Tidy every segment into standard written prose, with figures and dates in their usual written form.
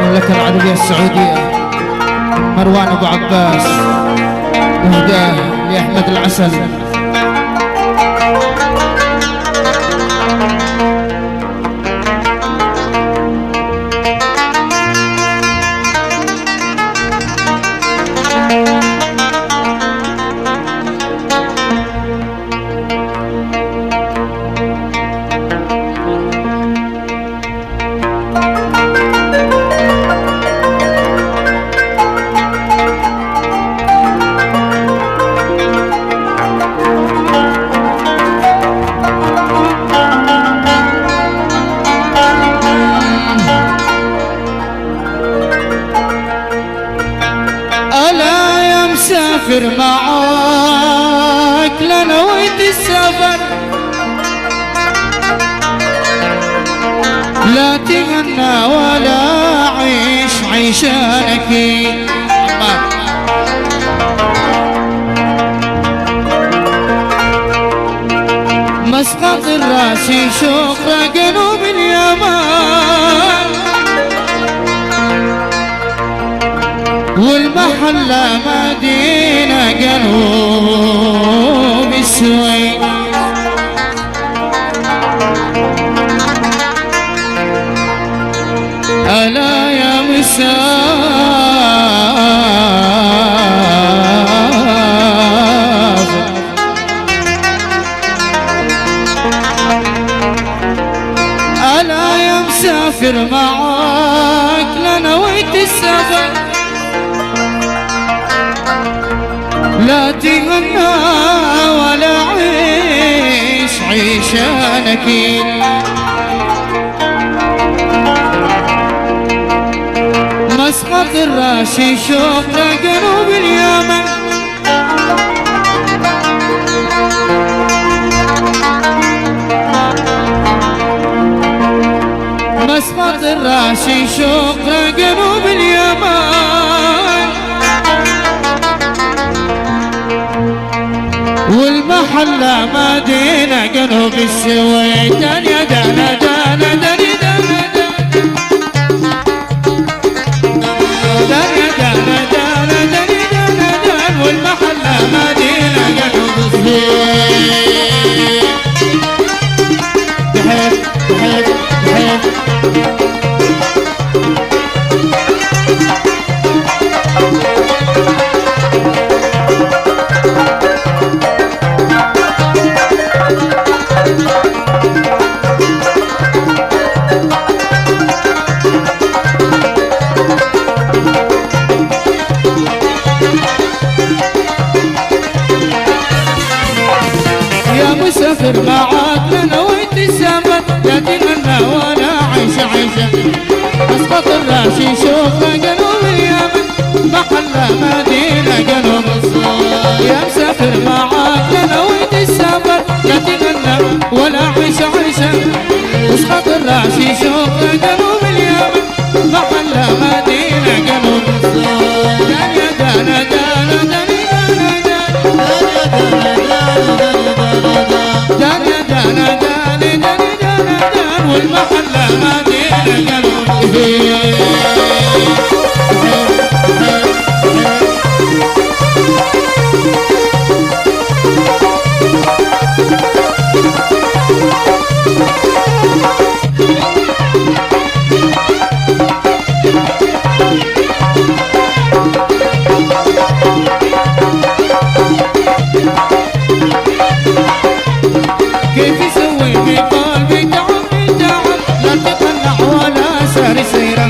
المملكة العربية السعودية مروان أبو عباس، وهداه لأحمد العسل. مسافر معاك لنويت السفر، لا تغنى ولا عيش عيشانك. مسقط الراس شوق جنوب اليمن، والمحلة مدينة جنوب السويد. ألا يا مسافر، ألا يا مسافر معاك لنويت السفر، لا تغنى ولا عيش عيشانك. مسقط الراشي شوق جنوب اليمن، مسقط الراشي شوق جنوب اليمن، والمحلة مدينة جنوب السويد. دنيا دانا دانا دني دانا دنيا دانا دانا دني دانا دان، والمحلة مدينة جنوب السويد. تحب تحب تحب مسافر معاك لنويت السفر، لا تغنى ولا عيش عيشة. مسقط الراشي شوف جنوب اليمن، محلة مدينة جنوب السويد. يا مسافر معاك لنويت السفر، لا تغنى ولا عيش عيشة. مسقط الراشي شوف جنوب اليمن، محلة مدينة جنوب السويد. دنيا دانا دانا دني دانا دانا دانا دانا دانا دانا دانا، والمحلة مدينة جنوب السويد. كيف يسوي في قلبي تعب تعب، لا تقنع ولا سار سيرا.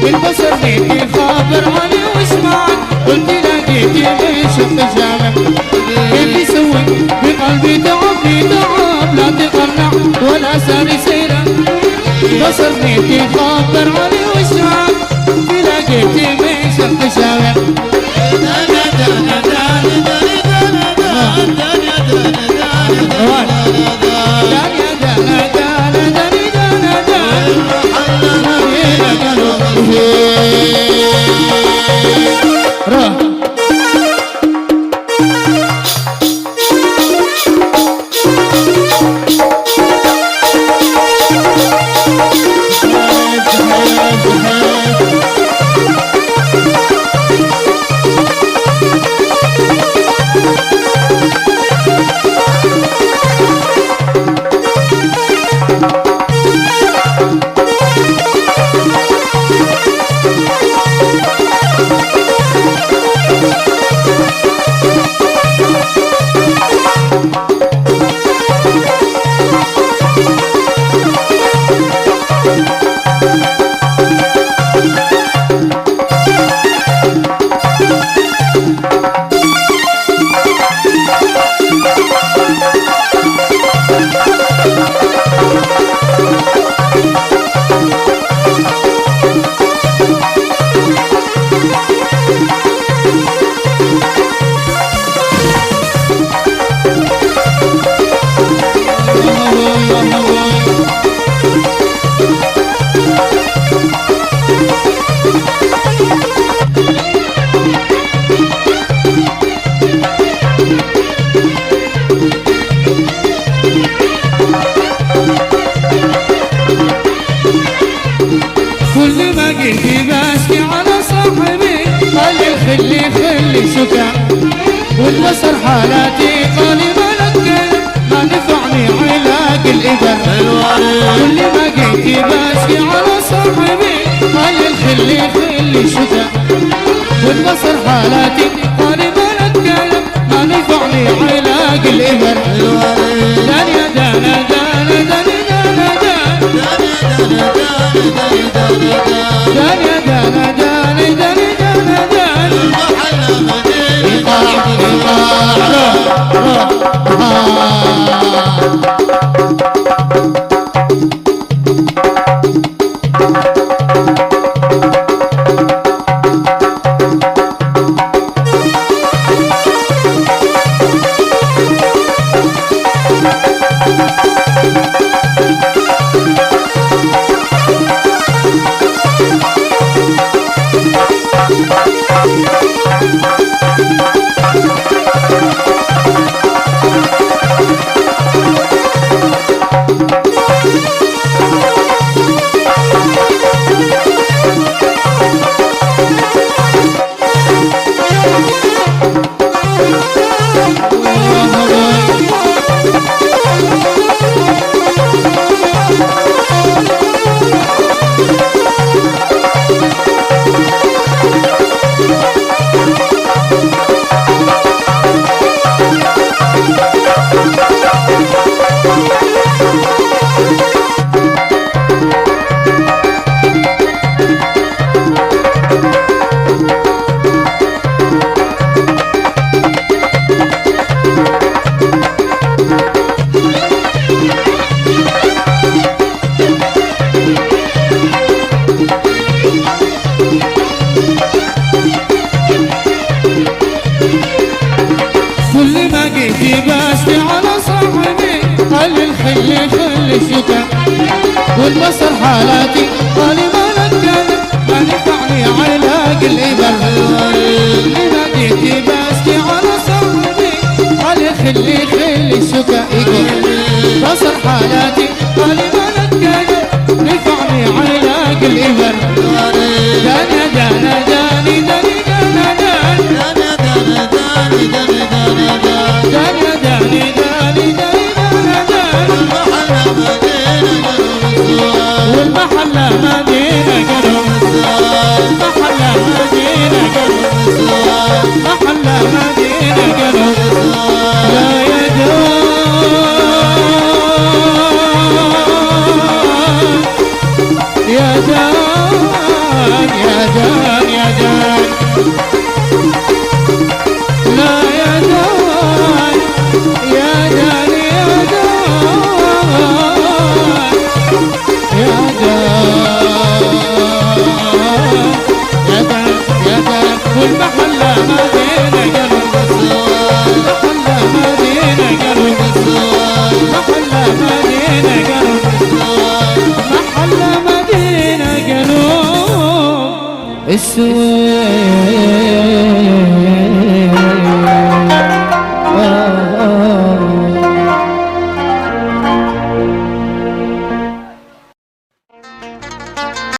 البصر ليك خابر عني واسمعك، قلت لقيت من شق جامع. كيف يسوي في قلبي تعب تعب، لا تقنع ولا سار سيرا. البصر ليك خابر عني واسمعك، قلت لقيت من شق جامع. دانا دانا دانا دانا دانا دانا الشتاء والبصر حالاتي قالي مالك ما نفعني علاج الإبر كل ما جيتي باشكي على صاحبي قال الخلي خلي الشتاء والبصر حالاتي قالي مالك ما نفعني علاج الإبر دان يا دانا دانا دانا دانا دانا دان يا دانا دانا دانا دانا دانا إيقاع والبصر حالاتي قالي ما نتكلم ما نفعني علاج الإبر لما جيتي باشكي على صاحبي قالي خلي الشكا يقول بصر حالاتي قالي ما نتكلم نفعني علاج الإبر دانا دانا داني داني دانا دانا دانا داني داني دانا دانا داني داني داني دانا دانا والمحلة مدينة قلب المحلة مدينة قلب المحلة مدينة قلب لا يا دان يا دان يا دان لا يا دان يا دان يا دان والمحلة مدينة قلب المحلة مدينة قلب المحلة مدينة قلب المحلة مدينة قلب السويد